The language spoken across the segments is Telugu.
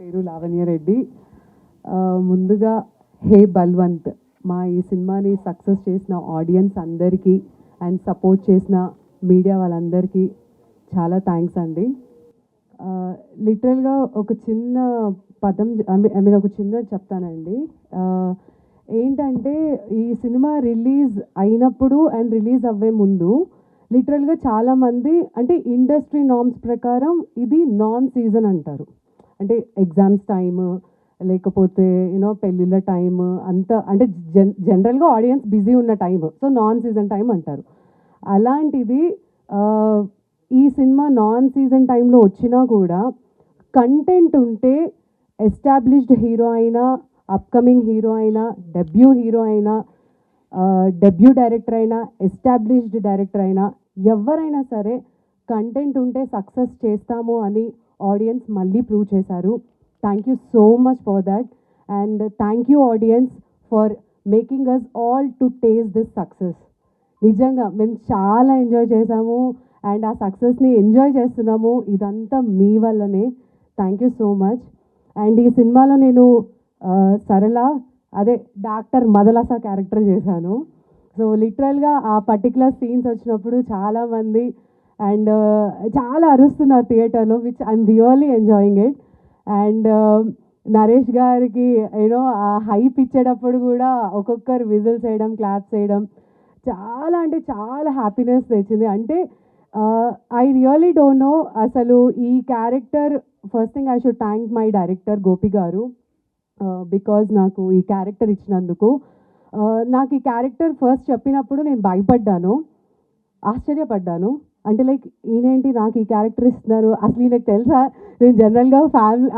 పేరు లావణ్య రెడ్డి. ముందుగా హే బల్వంత్, మా ఈ సినిమాని సక్సెస్ చేసిన ఆడియన్స్ అందరికీ అండ్ సపోర్ట్ చేసిన మీడియా వాళ్ళందరికీ చాలా థ్యాంక్స్ అండి. లిటరల్గా ఒక చిన్న పదం ఐ మీన్ ఒక చిన్న చెప్తానండి. ఏంటంటే ఈ సినిమా రిలీజ్ అయినప్పుడు అండ్ రిలీజ్ అవ్వే ముందు లిటరల్గా చాలామంది అంటే ఇండస్ట్రీ నార్మ్స్ ప్రకారం ఇది నాన్ సీజన్ అంటారు. అంటే ఎగ్జామ్స్ టైము లేకపోతే యూనో పెళ్ళిళ్ళ టైము అంతా అంటే జనరల్గా ఆడియన్స్ బిజీ ఉన్న time, so non season time అంటారు. అలాంటిది ఈ సినిమా నాన్ సీజన్ టైంలో వచ్చినా కూడా కంటెంట్ ఉంటే ఎస్టాబ్లిష్డ్ హీరో అయినా, అప్కమింగ్ హీరో అయినా, డెబ్యూ హీరో అయినా, డెబ్యూ డైరెక్టర్ అయినా, ఎస్టాబ్లిష్డ్ డైరెక్టర్ అయినా, ఎవరైనా సరే కంటెంట్ ఉంటే సక్సెస్ చేస్తాము అని ఆడియన్స్ మళ్ళీ ప్రూవ్ చేశారు. Thank you so much for that and thank you audience for making us all to taste this success. నిజంగా మేము చాలా ఎంజాయ్ చేసాము అండ్ ఆ సక్సెస్ని ఎంజాయ్ చేస్తున్నాము. ఇదంతా మీ వల్లనే. Thank you so much. And ఈ సినిమాలో నేను సరళ అదే డాక్టర్ మదలసా క్యారెక్టర్ చేశాను. సో లిటరల్గా ఆ పర్టికులర్ సీన్స్ వచ్చినప్పుడు చాలామంది అండ్ చాలా అరుస్తున్నారు థియేటర్లో, which I'm really enjoying it. And Naresh గారికి యూనో ఆ హైప్ ఇచ్చేటప్పుడు కూడా ఒక్కొక్కరు విజిల్స్ వేయడం, క్లాప్స్ వేయడం చాలా అంటే చాలా హ్యాపీనెస్ తెచ్చింది. అంటే ఐ రియలీ డోంట్ నో అసలు ఈ character. First thing I should thank my director Gopi గారు బికాజ్ నాకు ఈ క్యారెక్టర్ ఇచ్చినందుకు. నాకు ఈ క్యారెక్టర్ ఫస్ట్ చెప్పినప్పుడు నేను భయపడ్డాను, ఆశ్చర్యపడ్డాను. అంటే లైక్ ఈయనేంటి నాకు ఈ క్యారెక్టర్ ఇస్తున్నారు, అసలు ఈయనకు తెలుసా నేను జనరల్గా ఫ్యామిలీ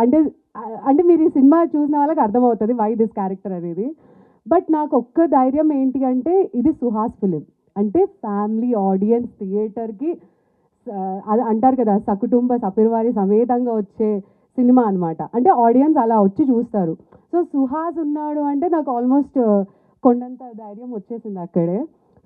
అంటే మీరు ఈ సినిమా చూసిన వాళ్ళకి అర్థమవుతుంది వై దిస్ క్యారెక్టర్ అనేది. బట్ నాకు ఒక్క ధైర్యం ఏంటి అంటే ఇది సుహాస్ ఫిలిం అంటే ఫ్యామిలీ ఆడియన్స్ థియేటర్కి అది అంటారు కదా సకుటుంబ సపరివారి సమేతంగా వచ్చే సినిమా అనమాట. అంటే ఆడియన్స్ అలా వచ్చి చూస్తారు. సో సుహాస్ ఉన్నాడు అంటే నాకు ఆల్మోస్ట్ కొండంత ధైర్యం వచ్చేసింది అక్కడే.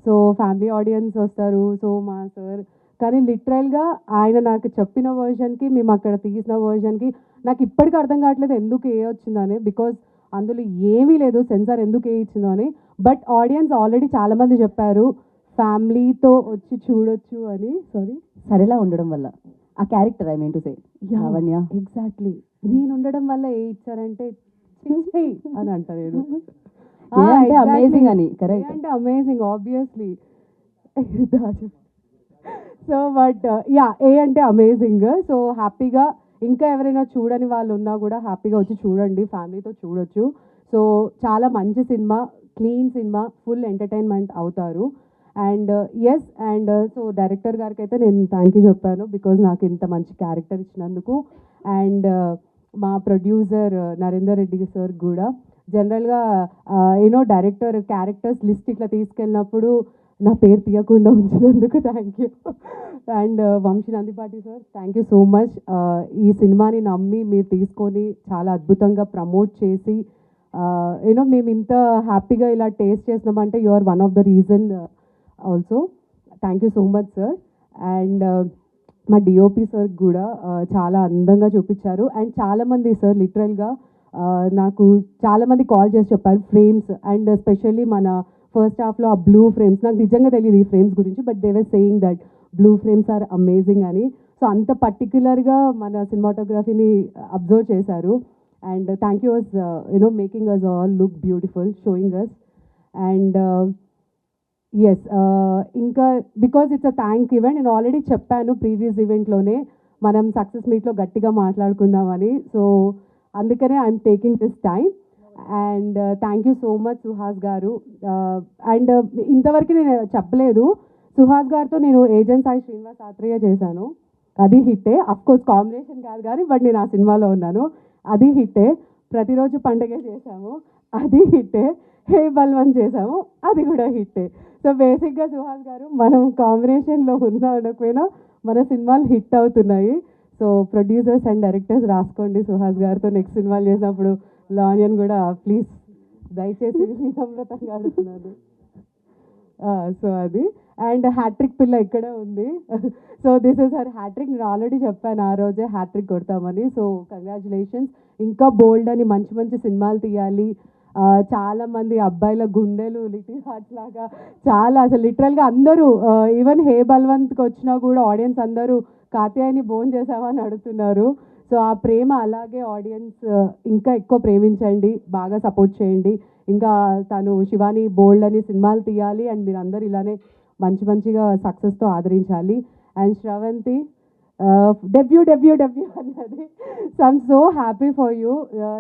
సో ఫ్యామిలీ ఆడియన్స్ వస్తారు, సో మా సార్. కానీ లిటరల్గా ఆయన నాకు చెప్పిన వర్షన్కి మేము అక్కడ తీసిన వర్షన్కి నాకు ఇప్పటికీ అర్థం కావట్లేదు ఎందుకు ఏ వచ్చిందని. బికాజ్ అందులో ఏమీ లేదు సెన్సార్ ఎందుకు ఏ ఇచ్చిందో అని. బట్ ఆడియన్స్ ఆల్రెడీ చాలామంది చెప్పారు ఫ్యామిలీతో వచ్చి చూడొచ్చు అని. సారీ, సరేలా ఉండడం వల్ల ఆ character I mean to say Lavanya exactly నేను ఉండడం వల్ల ఏ ఇచ్చారంటే అని అంట నేను. అమేజింగ్ అని. కరెక్ట్ అంటే amazing obviously. So but ya ఏ అంటే అమేజింగ్. సో హ్యాపీగా ఇంకా ఎవరైనా చూడని వాళ్ళు ఉన్నా కూడా హ్యాపీగా వచ్చి చూడండి, ఫ్యామిలీతో చూడొచ్చు. సో చాలా మంచి cinema, clean cinema, full entertainment అవుతారు. And yes and so director గారికి అయితే నేను థ్యాంక్ యూ చెప్పాను బికాజ్ నాకు ఇంత మంచి క్యారెక్టర్ ఇచ్చినందుకు. అండ్ మా ప్రొడ్యూసర్ నరేందర్ రెడ్డి సార్ కూడా జనరల్గా యూనో డైరెక్టర్ క్యారెక్టర్స్ లిస్ట్ ఇట్లా తీసుకెళ్ళినప్పుడు నా పేరు తీయకుండా ఉంచినందుకు thank you. And Vamsi Nandipati sir thank you so much. ఈ సినిమాని నమ్మి మీరు తీసుకొని చాలా అద్భుతంగా ప్రమోట్ చేసి యూనో మేము ఇంత హ్యాపీగా ఇలా టేస్ట్ చేసినామంటే you are one of the reason also. Thank you so much sir. And మా డిఓపి సార్ కూడా చాలా అందంగా చూపించారు. అండ్ చాలామంది సార్ లిటరల్గా నాకు చాలామంది కాల్ చేసి చెప్పారు ఫ్రేమ్స్ అండ్ స్పెషల్లీ మన ఫస్ట్ హాఫ్లో ఆ బ్లూ ఫ్రేమ్స్, నాకు నిజంగా తెలియదు ఈ ఫ్రేమ్స్ గురించి, but they were saying that blue frames are amazing అని. సో అంత పర్టిక్యులర్గా మన సినిమాటోగ్రఫీని అబ్జర్వ్ చేశారు. And thank you us you know making us all look beautiful, showing us. And yes ఇంకా because it's a thank event. నేను ఆల్రెడీ చెప్పాను ప్రీవియస్ ఈవెంట్లోనే మనం సక్సెస్ మీట్లో గట్టిగా మాట్లాడుకుందామని. సో అందుకనే I'm taking this time. And thank you so much Suhas గారు. అండ్ ఇంతవరకు నేను చెప్పలేదు, సుహాస్ గారితో నేను ఏజెంట్ సాయి శ్రీనివాస్ ఆత్రేయ చేశాను, అది హిట్టే. అఫ్కోర్స్ కాంబినేషన్ కాదు కానీ బట్ నేను ఆ సినిమాలో ఉన్నాను, అది హిట్టే. ప్రతిరోజు పండగే చేశాము, అది హిట్టే. హే బల్వన్ చేసాము, అది కూడా హిట్టే. సో బేసిక్గా సుహాస్ గారు మనం కాంబినేషన్లో ఉన్నా ఉండకపోయినా మన సినిమాలు హిట్ అవుతున్నాయి. సో ప్రొడ్యూసర్స్ అండ్ డైరెక్టర్స్ రాసుకోండి సుహాస్ గారితో నెక్స్ట్ సినిమాలు చేసినప్పుడు లావణ్యని కూడా ప్లీజ్ దయచేసి వినమ్రతంగా అడుగుతున్నాను. సో అది. అండ్ హ్యాట్రిక్ పిల్ల ఇక్కడే ఉంది. So this is her hattrick. నేను ఆల్రెడీ చెప్పాను ఆ రోజే హ్యాట్రిక్ కొడతామని. So congratulations. ఇంకా బోల్డ్ అని మంచి మంచి సినిమాలు తీయాలి. చాలామంది అబ్బాయిల గుండెలు లిటిల్ హార్ట్స్ లాగా చాలా అసలు లిటరల్గా అందరూ ఈవెన్ హే బల్వంత్కి వచ్చినా కూడా ఆడియన్స్ అందరూ కాత్యాయని బోన్ చేసామని అడుగుతున్నారు. సో ఆ ప్రేమ అలాగే ఆడియన్స్ ఇంకా ఎక్కువ ప్రేమించండి, బాగా సపోర్ట్ చేయండి. ఇంకా తను శివాని బోల్డ్ అని సినిమాలు తీయాలి అండ్ మీరు అందరు ఇలానే మంచి మంచిగా సక్సెస్తో ఆదరించాలి. అండ్ శ్రవంతి డెబ్యూ అన్నది. So I'm so happy for you.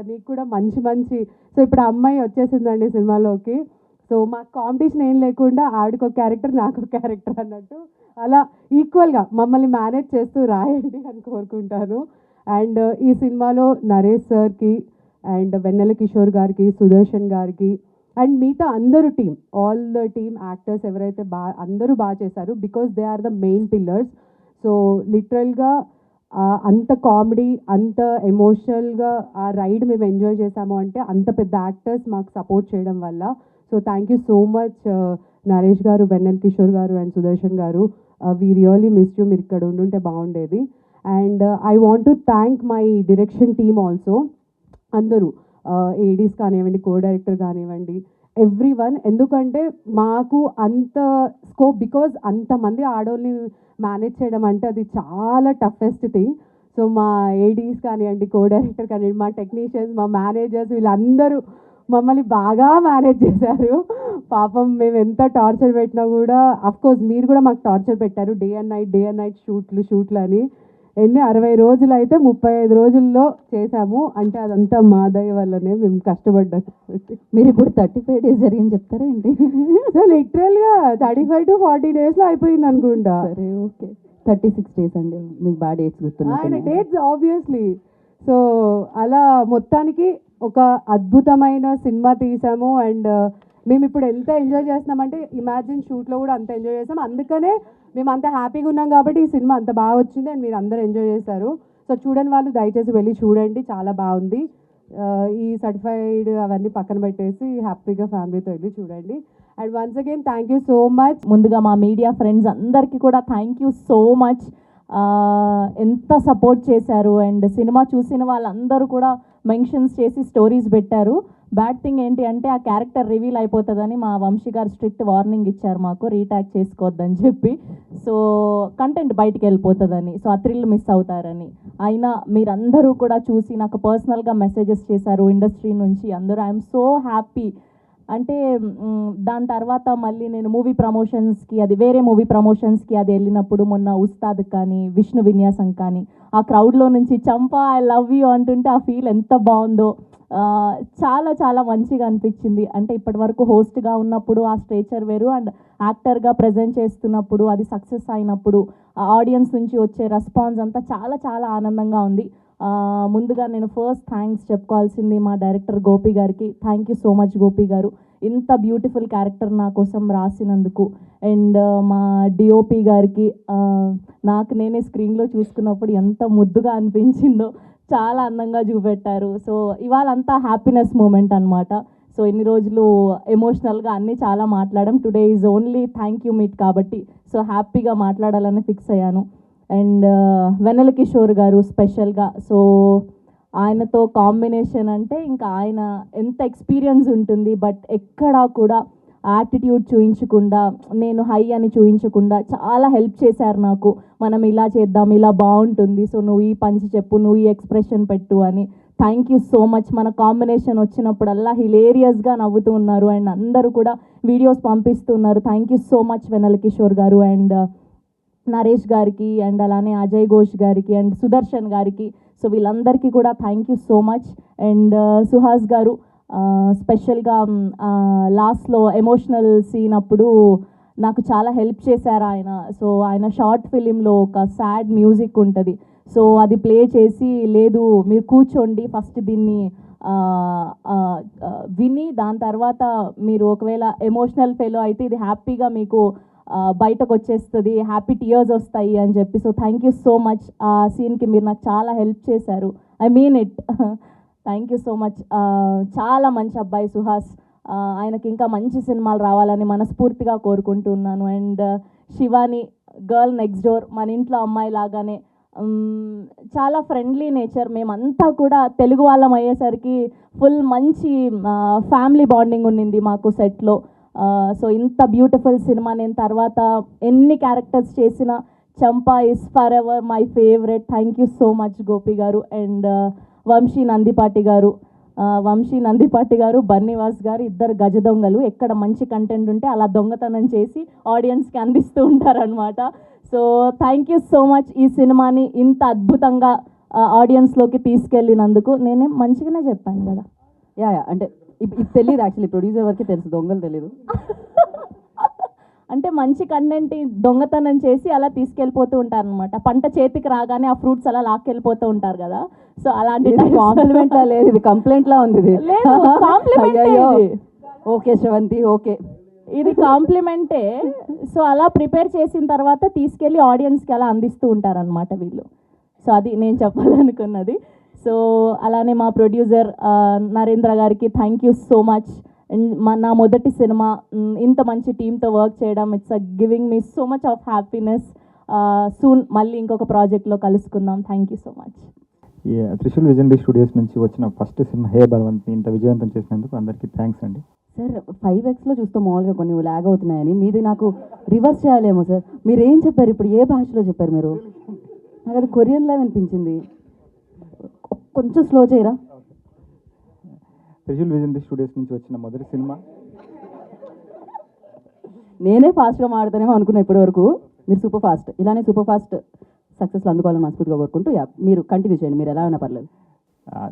నీకు కూడా మంచి మంచి సో ఇప్పుడు ఆ అమ్మాయి వచ్చేసిందండి సినిమాలోకి. సో మాకు కాంపిటీషన్ ఏం లేకుండా ఆవిడకి ఒక క్యారెక్టర్ నాకు ఒక క్యారెక్టర్ అన్నట్టు అలా ఈక్వల్గా మమ్మల్ని మేనేజ్ చేస్తూ రాయండి అని కోరుకుంటాను. అండ్ ఈ సినిమాలో నరేష్ సార్కి అండ్ వెన్నెల కిషోర్ గారికి, సుదర్శన్ గారికి అండ్ మిగతా అందరూ team, all the team actors ఎవరైతే అందరూ బాగా చేశారు because they are the main pillars. So లిటరల్గా అంత కామెడీ, అంత ఎమోషనల్గా ఆ రైడ్ మేము ఎంజాయ్ చేసాము అంటే అంత పెద్ద యాక్టర్స్ మాకు సపోర్ట్ చేయడం వల్ల. So thank you so much Naresh గారు, వెన్నెల్ కిషోర్ గారు అండ్ సుదర్శన్ గారు. We really miss you. మీరు ఇక్కడ ఉండుంటే బాగుండేది. And I want to thank my direction team also. అందరూ ఏడీస్ కానివ్వండి, కో డైరెక్టర్ కానివ్వండి, ఎవ్రీ వన్. ఎందుకంటే మాకు అంత స్కోప్ బికాజ్ అంతమంది ఆడోళ్ళని మేనేజ్ చేయడం అంటే అది చాలా టఫెస్ట్ థింగ్. సో మా ఏడీస్ కానివ్వండి, కో డైరెక్టర్ కానివ్వండి, మా టెక్నీషియన్స్, మా మేనేజర్స్ వీళ్ళందరూ మమ్మల్ని బాగా మేనేజ్ చేశారు. పాపం మేము ఎంత టార్చర్ పెట్టినా కూడా, అఫ్కోర్స్ మీరు కూడా మాకు టార్చర్ పెట్టారు. డే అండ్ నైట్ షూట్లు అని. 60 రోజులు అయితే 35 రోజుల్లో చేశాము అంటే అదంతా మా దయ వల్లనే, మేము కష్టపడ్డాం. మీరు ఇప్పుడు 35 days జరిగింది చెప్తారా ఏంటి? సో లిటరల్గా 35 to 40 daysలో అయిపోయింది అనుకుంటా. సరే ఓకే, 36 days అండి. మీకు బాగా డేట్స్ గుర్తున్నాయి? Dates obviously. సో అలా మొత్తానికి ఒక అద్భుతమైన సినిమా తీసాము. అండ్ మేము ఇప్పుడు ఎంత ఎంజాయ్ చేస్తున్నామంటే ఇమాజిన్ షూట్లో కూడా అంత ఎంజాయ్ చేస్తాం. అందుకనే మేము అంత హ్యాపీగా ఉన్నాం కాబట్టి ఈ సినిమా అంత బాగా వచ్చింది అండ్ మీరు అందరూ ఎంజాయ్ చేశారు. సో చూడని వాళ్ళు దయచేసి వెళ్ళి చూడండి, చాలా బాగుంది. ఈ సర్టిఫైడ్ అవన్నీ పక్కన పెట్టేసి హ్యాపీగా ఫ్యామిలీతో వెళ్ళి చూడండి. And once again thank you so much. ముందుగా మా మీడియా ఫ్రెండ్స్ అందరికీ కూడా థ్యాంక్ యూ సో మచ్. ఎంత సపోర్ట్ చేశారు అండ్ సినిమా చూసిన వాళ్ళందరూ కూడా మెన్షన్స్ చేసి స్టోరీస్ పెట్టారు. బ్యాడ్ థింగ్ ఏంటి అంటే ఆ క్యారెక్టర్ రివీల్ అయిపోతుందని మా వంశీ గారు స్ట్రిక్ట్ వార్నింగ్ ఇచ్చారు మాకు, రీటాక్ చేసుకోవద్దని చెప్పి. సో కంటెంట్ బయటికి వెళ్ళిపోతుందని, సో ఆ థ్రిల్ మిస్ అవుతారని. అయినా మీరందరూ కూడా చూసి నాకు పర్సనల్గా మెసేజెస్ చేశారు ఇండస్ట్రీ నుంచి అందరూ. I'm so happy. అంటే దాని తర్వాత మళ్ళీ నేను మూవీ ప్రమోషన్స్కి, అది వేరే మూవీ ప్రమోషన్స్కి అది వెళ్ళినప్పుడు మొన్న ఉస్తాద్ కానీ, విష్ణు విన్యాసం కానీ, ఆ క్రౌడ్లో నుంచి చంపా ఐ లవ్ యూ అంటుంటే ఆ ఫీల్ ఎంత బాగుందో. చాలా చాలా మంచిగా అనిపించింది. అంటే ఇప్పటి వరకు హోస్ట్గా ఉన్నప్పుడు ఆ స్ట్రేచర్ వేరు అండ్ యాక్టర్గా ప్రజెంట్ చేస్తున్నప్పుడు అది సక్సెస్ అయినప్పుడు ఆడియన్స్ నుంచి వచ్చే రెస్పాన్స్ అంతా చాలా చాలా ఆనందంగా ఉంది. ముందుగా నేను ఫస్ట్ థ్యాంక్స్ చెప్పుకోవాల్సింది మా డైరెక్టర్ గోపి గారికి. Thank you so much Gopi గారు, ఇంత బ్యూటిఫుల్ క్యారెక్టర్ నా కోసం రాసినందుకు. అండ్ మా డిఓపి గారికి, నాకు నేనే స్క్రీన్లో చూసుకున్నప్పుడు ఎంత ముద్దుగా అనిపించిందో, చాలా అందంగా చూపెట్టారు. సో ఇవాళ అంతా హ్యాపీనెస్ మూమెంట్ అనమాట. సో ఇన్ని రోజులు ఎమోషనల్గా అన్నీ చాలా మాట్లాడడం, today is only thank you meet కాబట్టి సో హ్యాపీగా మాట్లాడాలని ఫిక్స్ అయ్యాను. అండ్ వెన్నెల కిషోర్ గారు స్పెషల్గా, సో ఆయనతో కాంబినేషన్ అంటే ఇంకా ఆయన ఎంత ఎక్స్పీరియన్స్ ఉంటుంది, బట్ ఎక్కడా కూడా యాటిట్యూడ్ చూయించకుండా, నేను హై అని చూయించకుండా చాలా హెల్ప్ చేశారు నాకు. మనం ఇలా చేద్దాం, ఇలా బాగుంటుంది, సో నువ్వు ఈ పంచ్ చెప్పు, నువ్వు ఈ ఎక్స్ప్రెషన్ పెట్టు అని. Thank you so much. మన కాంబినేషన్ వచ్చినప్పుడల్లా హిలేరియస్గా నవ్వుతూ ఉన్నారు అండ్ అందరూ కూడా వీడియోస్ పంపిస్తున్నారు. థ్యాంక్ యూ సో మచ్ వెన్నెల కిషోర్ గారు అండ్ నరేష్ గారికి అండ్ అలానే అజయ్ ఘోష్ గారికి అండ్ సుదర్శన్ గారికి. సో వీళ్ళందరికీ కూడా thank you so much. And Suhas గారు స్పెషల్గా లాస్ట్లో ఎమోషనల్ సీన్ అప్పుడు నాకు చాలా హెల్ప్ చేశారు ఆయన. సో ఆయన షార్ట్ ఫిలింలో ఒక సాడ్ మ్యూజిక్ ఉంటుంది, సో అది ప్లే చేసి, లేదు మీరు కూర్చోండి ఫస్ట్ దీన్ని విని దాని తర్వాత మీరు ఒకవేళ ఎమోషనల్ ఫెలో అయితే ఇది హ్యాపీగా మీకు బయటకు వచ్చేస్తుంది, హ్యాపీ టీయర్స్ వస్తాయి అని చెప్పి. So thank you so much. ఆ సీన్కి మీరు నాకు చాలా హెల్ప్ చేశారు, I mean it. Thank you so much. చాలా మంచి అబ్బాయి సుహాస్. ఆయనకి ఇంకా మంచి సినిమాలు రావాలని మనస్ఫూర్తిగా కోరుకుంటున్నాను. And Shivani girl next door, మన ఇంట్లో అమ్మాయి లాగానే చాలా ఫ్రెండ్లీ నేచర్. మేమంతా కూడా తెలుగు వాళ్ళం అయ్యేసరికి ఫుల్ మంచి ఫ్యామిలీ బాండింగ్ ఉన్నింది మాకు సెట్లో. సో ఇంత బ్యూటిఫుల్ సినిమా నేను తర్వాత ఎన్ని క్యారెక్టర్స్ చేసినా చంపా is for ever my favourite. Thank you so much Gopi గారు అండ్ వంశీ నందిపాటి గారు, బన్నీవాస్ గారు, ఇద్దరు గజ దొంగలు. ఎక్కడ మంచి కంటెంట్ ఉంటే అలా దొంగతనం చేసి ఆడియన్స్కి అందిస్తూ ఉంటారనమాట. So thank you so much ఈ సినిమాని ఇంత అద్భుతంగా ఆడియన్స్లోకి తీసుకెళ్ళినందుకు. నేనేం మంచిగానే చెప్పాను కదా. యా అంటే ఇది తెలియదు యాక్చువల్లీ, ప్రొడ్యూసర్ వరకే తెలుసు, దొంగలు తెలీదు. అంటే మంచి కంటెంట్ దొంగతనం చేసి అలా తీసుకెళ్ళిపోతూ ఉంటారు అనమాట. పంట చేతికి రాగానే ఆ ఫ్రూట్స్ అలా లాక్కెళ్ళిపోతూ ఉంటారు కదా. సో అలాంటి కాంప్లిమెంట్ లా లేదు, ఇది కంప్లైంట్ లా ఉంది. ఇది లేదు, కాంప్లిమెంటే ఇది. ఓకే శ్రవంతి, ఓకే, ఇది కాంప్లిమెంటే. సో అలా ప్రిపేర్ చేసిన తర్వాత తీసుకెళ్ళి ఆడియన్స్కి అలా అందిస్తూ ఉంటారనమాట వీళ్ళు. సో అది నేను చెప్పాలనుకున్నది. సో అలానే మా ప్రొడ్యూసర్ నరేంద్ర గారికి థ్యాంక్ యూ సో మచ్. నా మొదటి సినిమా ఇంత మంచి టీంతో వర్క్ చేయడం, it's giving me so much of happiness. Soon మళ్ళీ ఇంకొక ప్రాజెక్ట్లో కలుసుకుందాం. Thank you so much. Trishul vision studios నుంచి వచ్చిన ఫస్ట్ సినిమా హే బలవంత్ని ఇంత విజయవంతం చేసినందుకు అందరికీ థ్యాంక్స్ అండి. సార్ 5Xలో చూస్తాం మామూలుగా కొన్ని ల్యాగ్ అవుతున్నాయని, మీది నాకు రివర్స్ చేయాలేమో సార్. మీరు ఏం చెప్పారు ఇప్పుడు, ఏ భాషలో చెప్పారు మీరు? నాకు అది కొరియన్లా వినిపించింది, కొంచెం స్లో చేయరా? త్రిశూల్ విజన్ స్టూడియోస్ నుంచి వచ్చిన మొదటి సినిమా. నేనే ఫాస్ట్గా మాడతానేమో అనుకున్నా ఇప్పటి వరకు, మీరు సూపర్ ఫాస్ట్. ఇలానే సూపర్ ఫాస్ట్ సక్సెస్లో అందుకోవాలని మనస్ఫూర్తిగా కోరుకుంటూ మీరు కంటిన్యూ చేయండి, మీరు ఎలా ఉన్నా పర్లేదు.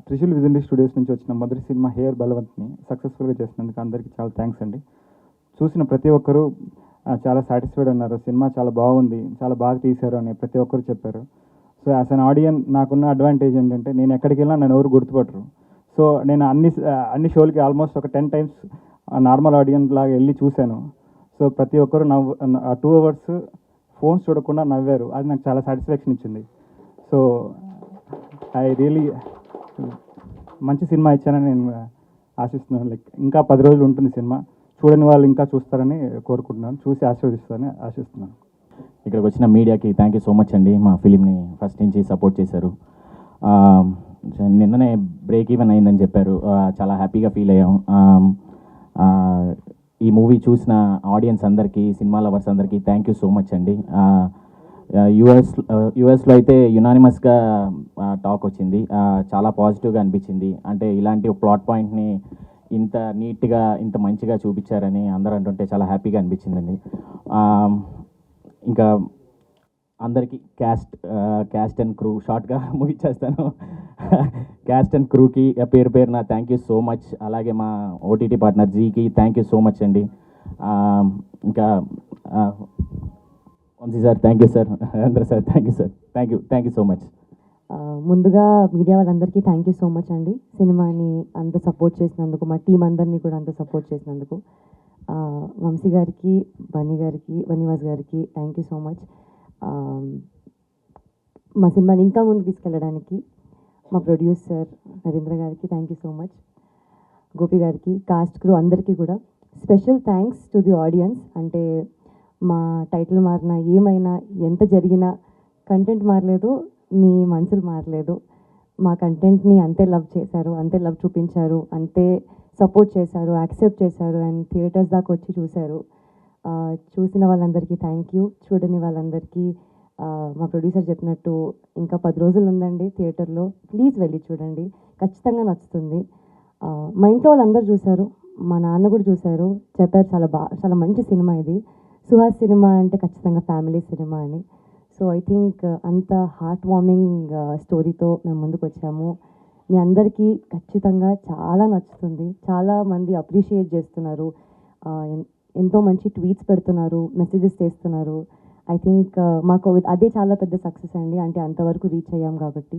త్రిశూల్ విజన్ స్టూడియోస్ నుంచి వచ్చిన మొదటి సినిమా హే బలవంత్ని సక్సెస్ఫుల్గా చేసినందుకు అందరికీ చాలా థ్యాంక్స్ అండి. చూసిన ప్రతి ఒక్కరూ చాలా సాటిస్ఫైడ్ అన్నారు. సినిమా చాలా బాగుంది, చాలా బాగా తీశారు అని ప్రతి ఒక్కరు చెప్పారు. సో యాజ్ అన్ ఆడియన్ నాకున్న అడ్వాంటేజ్ ఏంటంటే నేను ఎక్కడికి వెళ్ళినా నన్ను ఎవరు గుర్తుపట్టరు. సో నేను అన్ని షోలకి ఆల్మోస్ట్ ఒక 10 times నార్మల్ ఆడియన్స్ లాగా వెళ్ళి చూశాను. సో ప్రతి ఒక్కరు 2 hours ఫోన్స్ చూడకుండా నవ్వారు. అది నాకు చాలా సాటిస్ఫాక్షన్ ఇచ్చింది. సో ఐ రియలీ మంచి సినిమా ఇచ్చానని నేను ఆశిస్తున్నాను. లైక్ ఇంకా 10 రోజులు ఉంటుంది సినిమా, చూడని వాళ్ళు ఇంకా చూస్తారని కోరుకుంటున్నాను, చూసి ఆశీర్వదిస్తారని ఆశిస్తున్నాను. ఇక్కడికి వచ్చిన మీడియాకి థ్యాంక్ యూ సో మచ్ అండి. మా ఫిలింని ఫస్ట్ నుంచి సపోర్ట్ చేశారు. నిన్ననే బ్రేక్ ఈవెన్ అయిందని చెప్పారు, చాలా హ్యాపీగా ఫీల్ అయ్యాం. ఈ మూవీ చూసిన ఆడియన్స్ అందరికీ, సినిమా లవర్స్ అందరికీ థ్యాంక్ యూ సో మచ్ అండి. యుఎస్లో అయితే యునానిమస్గా టాక్ వచ్చింది, చాలా పాజిటివ్గా అనిపించింది. అంటే ఇలాంటి ప్లాట్ పాయింట్ని ఇంత నీట్గా ఇంత మంచిగా చూపించారని అందరూ అంటుంటే చాలా హ్యాపీగా అనిపించిందండి. ఇంకా అందరికీ క్యాస్ట్ అండ్ క్రూ, షార్ట్గా ముగిచ్చేస్తాను. క్యాస్ట్ అండ్ క్రూకి పేరున థ్యాంక్ యూ సో మచ్. అలాగే మా ఓటీటీ పార్ట్నర్ జీకి థ్యాంక్ యూ సో మచ్ అండి. ఇంకా Vamsi sir thank you sir, అందరూ sir thank you sir, thank you so much. ముందుగా మీడియా వాళ్ళందరికీ థ్యాంక్ యూ సో మచ్ అండి. సినిమాని అంత సపోర్ట్ చేసినందుకు, మా టీం అందరినీ కూడా అంత సపోర్ట్ చేసినందుకు. వంశీ గారికి, బన్నీవాస్ గారికి థ్యాంక్ యూ సో మచ్. మా సినిమాని ఇంకా ముందు తీసుకెళ్ళడానికి మా ప్రొడ్యూసర్ నరేంద్ర గారికి thank you so much. Gopi గారికి, కాస్ట్ క్రూ అందరికీ కూడా special thanks to the audience. అంటే మా టైటిల్ మారినా, ఏమైనా, ఎంత జరిగినా కంటెంట్ మారలేదు, మీ మనసులు మారలేదు. మా కంటెంట్ని అంతే లవ్ చేశారు, అంతే లవ్ చూపించారు, అంతే సపోర్ట్ చేశారు, యాక్సెప్ట్ చేశారు అండ్ థియేటర్స్ దాకా వచ్చి చూశారు. చూసిన వాళ్ళందరికీ థ్యాంక్ యూ. చూడని వాళ్ళందరికీ మా ప్రొడ్యూసర్ చెప్పినట్టు ఇంకా 10 రోజులు ఉందండి థియేటర్లో, ప్లీజ్ వెళ్ళి చూడండి, ఖచ్చితంగా నచ్చుతుంది. మా ఇంట్లో వాళ్ళందరూ చూశారు, మా నాన్న కూడా చూశారు, చెప్పారు చాలా మంచి సినిమా ఇది, సుహాస్ సినిమా అంటే ఖచ్చితంగా ఫ్యామిలీ సినిమా అని. సో ఐ థింక్ అంత హార్ట్ వార్మింగ్ స్టోరీతో మేము ముందుకు వచ్చాము. మీ అందరికీ ఖచ్చితంగా చాలా నచ్చుతుంది. చాలామంది అప్రిషియేట్ చేస్తున్నారు, ఎంతో మంచి ట్వీట్స్ పెడుతున్నారు, మెసేజెస్ చేస్తున్నారు. ఐ థింక్ మాకు అదే చాలా పెద్ద సక్సెస్ అండి. అంటే అంతవరకు రీచ్ అయ్యాం కాబట్టి.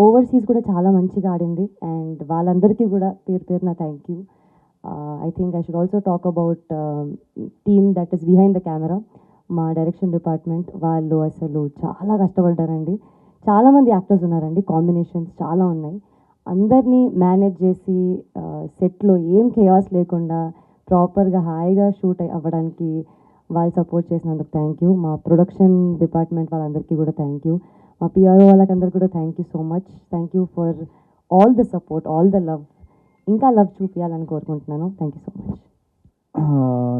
ఓవర్సీస్ కూడా చాలా మంచిగా ఆడింది అండ్ వాళ్ళందరికీ కూడా పేరున thank you. I think I should also talk about team that is behind the camera. మా డైరెక్షన్ డిపార్ట్మెంట్ వాళ్ళు అసలు చాలా కష్టపడ్డారండి. చాలామంది యాక్టర్స్ ఉన్నారండి, కాంబినేషన్స్ చాలా ఉన్నాయి. అందరినీ మేనేజ్ చేసి సెట్లో ఏం కేయాస్ లేకుండా ప్రాపర్గా హాయిగా షూట్ అవ్వడానికి వాళ్ళు సపోర్ట్ చేసినందుకు థ్యాంక్ యూ. మా ప్రొడక్షన్ డిపార్ట్మెంట్ వాళ్ళందరికీ కూడా థ్యాంక్ యూ. మా పిఆర్ఓ వాళ్ళకందరికీ కూడా thank you so much. Thank you for all the support, all the love. ఇంకా లవ్ చూపించాలని కోరుకుంటున్నాను. Thank you so much.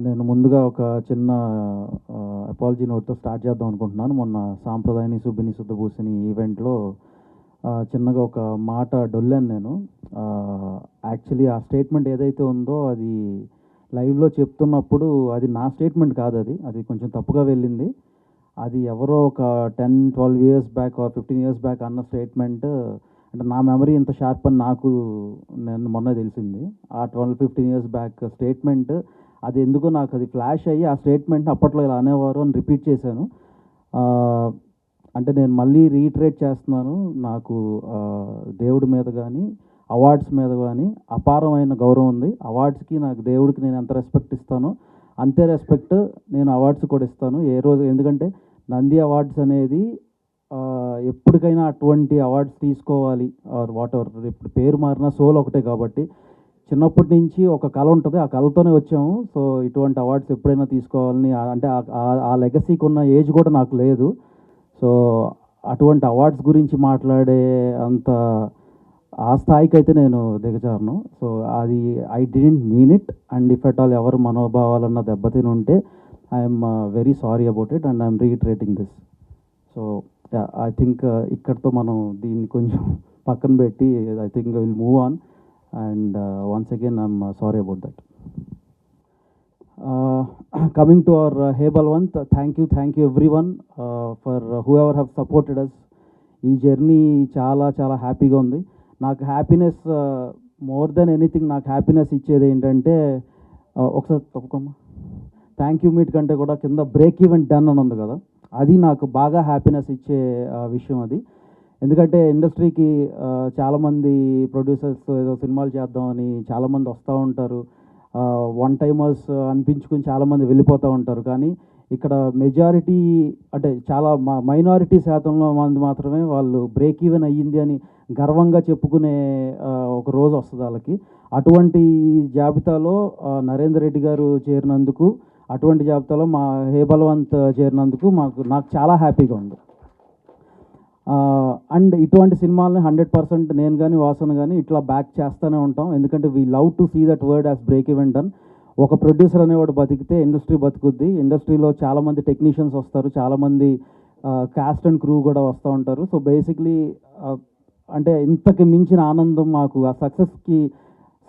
నేను ముందుగా ఒక చిన్న అపాలజీ నోట్తో స్టార్ట్ చేద్దాం అనుకుంటున్నాను. మొన్న సాంప్రదాయని సుబ్బిని శుద్ధభూసిని ఈవెంట్లో చిన్నగా ఒక మాట డొల్లాను నేను. యాక్చువల్లీ ఆ స్టేట్మెంట్ ఏదైతే ఉందో అది లైవ్లో చెప్తున్నప్పుడు అది నా స్టేట్మెంట్ కాదు, అది కొంచెం తప్పుగా వెళ్ళింది. అది ఎవరో ఒక 10-12 years back or 15 years back అన్న స్టేట్మెంట్. అంటే నా మెమరీ ఇంత షార్ప్ అని నేను మొన్న తెలిసింది. ఆ 12-15 ఇయర్స్ బ్యాక్ స్టేట్మెంట్ అది ఎందుకో నాకు అది ఫ్లాష్ అయ్యి ఆ స్టేట్మెంట్ అప్పట్లో ఇలా అనేవారు అని రిపీట్ చేశాను. అంటే నేను మళ్ళీ రీట్రేట్ చేస్తున్నాను. నాకు దేవుడి మీద కానీ అవార్డ్స్ మీద కానీ అపారమైన గౌరవం ఉంది. అవార్డ్స్కి నాకు దేవుడికి నేను ఎంత రెస్పెక్ట్ ఇస్తానో అంతే రెస్పెక్ట్ నేను అవార్డ్స్ కూడా ఇస్తాను ఏ రోజు. ఎందుకంటే నంది అవార్డ్స్ అనేది ఎప్పటికైనా అటువంటి అవార్డ్స్ తీసుకోవాలి ఆర్ వాట్ ఎవర్, ఇప్పుడు పేరు మారిన సోల్ ఒకటే కాబట్టి చిన్నప్పటి నుంచి ఒక కళ ఉంటుంది, ఆ కళతోనే వచ్చాము. సో ఇటువంటి అవార్డ్స్ ఎప్పుడైనా తీసుకోవాలని, అంటే ఆ లెగసీకి ఉన్న ఏజ్ కూడా నాకు లేదు. సో అటువంటి అవార్డ్స్ గురించి మాట్లాడే అంత ఆ స్థాయికి అయితే నేను దిగజారును. సో అది I didn't mean it. And if at all ఎవరు మనోభావాలన్న దెబ్బతిని ఉంటే I'm very sorry about it and I'm reiterating this. So I think ఇక్కడితో మనం దీన్ని కొంచెం పక్కన పెట్టి I think will move on. And once again I'm sorry about that. Coming to our hey Balwant, thank you everyone for whoever have supported us. ఈ జర్నీ చాలా చాలా హ్యాపీగా ఉంది. నాకు హ్యాపీనెస్ మోర్ దెన్ ఎనీథింగ్, నాకు హ్యాపీనెస్ ఇచ్చేది ఏంటంటే ఒకసారి తప్పకుండా థ్యాంక్ యూ మీట్ కంటే కూడా కింద బ్రేక్ ఈవెంట్ డన్ అని ఉంది కదా, అది నాకు బాగా హ్యాపీనెస్ ఇచ్చే విషయం అది. ఎందుకంటే ఇండస్ట్రీకి చాలామంది ప్రొడ్యూసర్స్ ఏదో సినిమాలు చేద్దామని చాలామంది వస్తూ ఉంటారు, వన్ టైమర్స్ అనిపించుకుని చాలామంది వెళ్ళిపోతూ ఉంటారు. కానీ ఇక్కడ మెజారిటీ అంటే చాలా మైనారిటీ శాతంలో మంది మాత్రమే వాళ్ళు బ్రేక్ ఈవెన్ అయ్యింది అని గర్వంగా చెప్పుకునే ఒక రోజు వస్తుంది వాళ్ళకి. అటువంటి జాబితాలో నరేందర్ రెడ్డి గారు చేరినందుకు, అటువంటి జాబితాలో మా హే బల్వంత్ చేరినందుకు నాకు చాలా హ్యాపీగా ఉంది. అండ్ ఇటువంటి సినిమాలని 100% నేను కానీ వాసన కానీ ఇట్లా బ్యాక్ చేస్తూనే ఉంటాం. ఎందుకంటే we love to see that word as break even done. ఒక ప్రొడ్యూసర్ అనేవాడు బతికితే ఇండస్ట్రీ బతుకుద్ది. ఇండస్ట్రీలో చాలామంది టెక్నీషియన్స్ వస్తారు, చాలామంది కాస్ట్ అండ్ క్రూ కూడా వస్తూ ఉంటారు. సో బేసిక్లీ అంటే ఇంతకు మించిన ఆనందం మాకు ఆ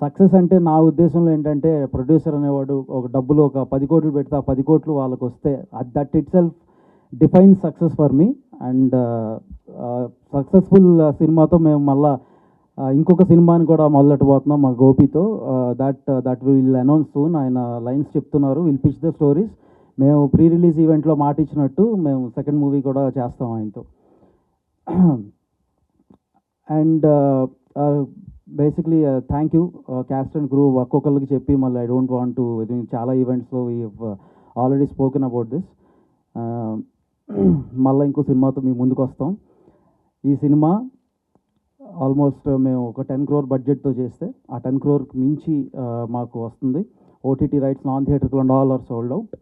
సక్సెస్ అంటే నా ఉద్దేశంలో ఏంటంటే ప్రొడ్యూసర్ అనేవాడు ఒక డబ్బులు ఒక 10 కోట్లు పెడితే ఆ 10 కోట్లు వాళ్ళకు వస్తే that itself defines success for me. And successful సినిమాతో మేము మళ్ళీ ఇంకొక సినిమాని కూడా మొదలెట్టబోతున్నాం మా గోపితో. That will announce soon. ఆయన లైన్స్ చెప్తున్నారు, విల్ పిచ్ ద స్టోరీస్. మేము ప్రీ రిలీజ్ ఈవెంట్లో మాట ఇచ్చినట్టు మేము సెకండ్ మూవీ కూడా చేస్తాం ఆయనతో. And basically thank you cast and crew ఒక్కొక్కరికి చెప్పి మళ్ళీ ఐ డోంట్ వాంట్ టు, చాలా ఈవెంట్స్లో we already spoken about this. మళ్ళీ ఇంకో సినిమాతో మేము ముందుకు వస్తాం. ఈ సినిమా ఆల్మోస్ట్ మేము ఒక 10 crore బడ్జెట్తో చేస్తే ఆ 10 crore మించి మాకు వస్తుంది. ఓటీటీ రైట్స్ నాన్ థియేటర్లు and all are sold out.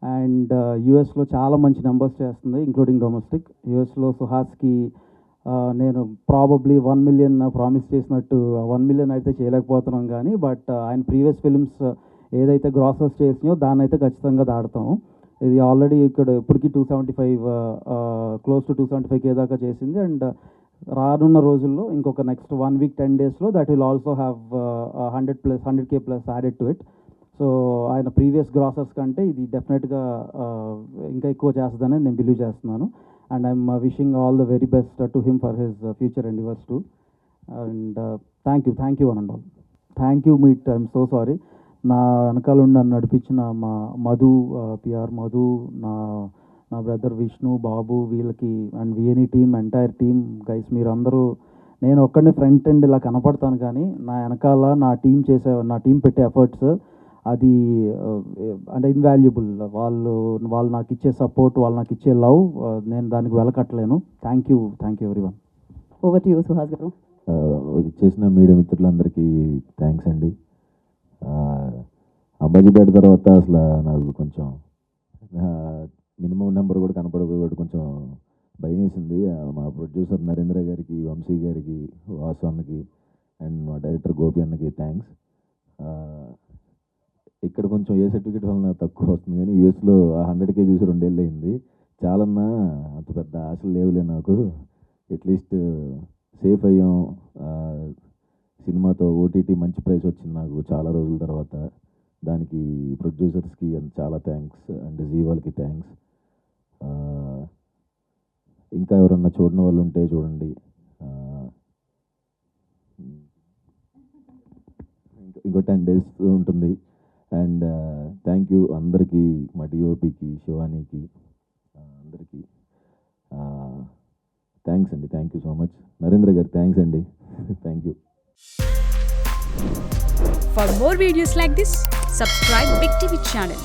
And యూఎస్లో చాలా మంచి నెంబర్స్ చేస్తుంది ఇంక్లూడింగ్ డొమెస్టిక్. యూఎస్లో సుహాస్కి నేను ప్రాబబ్లీ 1 million ప్రామిస్ చేసినట్టు 1 million అయితే చేయలేకపోతున్నాం, కానీ బట్ ఆయన ప్రీవియస్ ఫిల్మ్స్ ఏదైతే గ్రాసెస్ చేసినాయో దాన్ని అయితే ఖచ్చితంగా దాడతాము. ఇది ఆల్రెడీ ఇక్కడ ఇప్పటికీ 275 క్లోజ్ టు 275K దాకా చేసింది. అండ్ రానున్న రోజుల్లో ఇంకొక నెక్స్ట్ 1 week 10 daysలో that will also have 100K+ added to it. So ఆయన ప్రీవియస్ గ్రాసర్స్ కంటే ఇది డెఫినెట్గా ఇంకా ఎక్కువ చేస్తుందని నేను బిలీవ్ చేస్తున్నాను. And I'm wishing all the very best to him for his future endeavours too. And thank you and all. Thank you meet. I'm so sorry. నా వెనకాల ఉండి నన్ను నడిపించిన మా మధు, పిఆర్ మధు, నా బ్రదర్ విష్ణు, బాబు, వీళ్ళకి అండ్ విఎనీ టీమ్, ఎంటైర్ టీమ్ గైస్, మీరు అందరూ, నేను ఒక్కడిని ఫ్రంట్ ఎండ్ ఇలా కనపడతాను కానీ నా వెనకాల నా టీం పెట్టే ఎఫర్ట్స్ అది అంటే ఇన్వాల్యుబుల్. వాళ్ళు నాకు ఇచ్చే సపోర్ట్, వాళ్ళు నాకు ఇచ్చే లవ్, నేను దానికి వెలకట్టలేను. Thank you everyone. Over to you Suhas garu. చేసిన మీడియా మిత్రులందరికీ థ్యాంక్స్ అండి. అంబాజీపేట తర్వాత అసలు నాకు కొంచెం మినిమం నెంబర్ కూడా కనపడకపోయాడు, కొంచెం భయం వేసింది. మా ప్రొడ్యూసర్ నరేంద్ర గారికి, వంశీ గారికి, వాసు అన్నకి అండ్ మా డైరెక్టర్ గోపి అన్నకి థ్యాంక్స్. ఇక్కడ కొంచెం ఏ సర్టిఫికేట్ వలన తక్కువ వస్తుంది, కానీ యూఎస్లో 100K చూసి 2 ఏళ్ళు అయింది. చాలన్నా అంత పెద్ద ఆశలు లేవులే నాకు. అట్లీస్ట్ సేఫ్ అయ్యాం. సినిమాతో ఓటీటీ మంచి ప్రైస్ వచ్చింది నాకు చాలా రోజుల తర్వాత. దానికి ప్రొడ్యూసర్స్కి చాలా థ్యాంక్స్ అండ్ జీ వాళ్ళకి థ్యాంక్స్. ఇంకా ఎవరన్నా చూడని వాళ్ళు ఉంటే చూడండి. ఇంకో 10 days ఉంటుంది. అండ్ థ్యాంక్ యూ అందరికీ, మా డిఓపికి, శివానీకి, అందరికీ థ్యాంక్స్ అండి. Thank you so much. Narendra గారు థ్యాంక్స్ అండి. Thank you. For more videos like this, subscribe Big TV channel.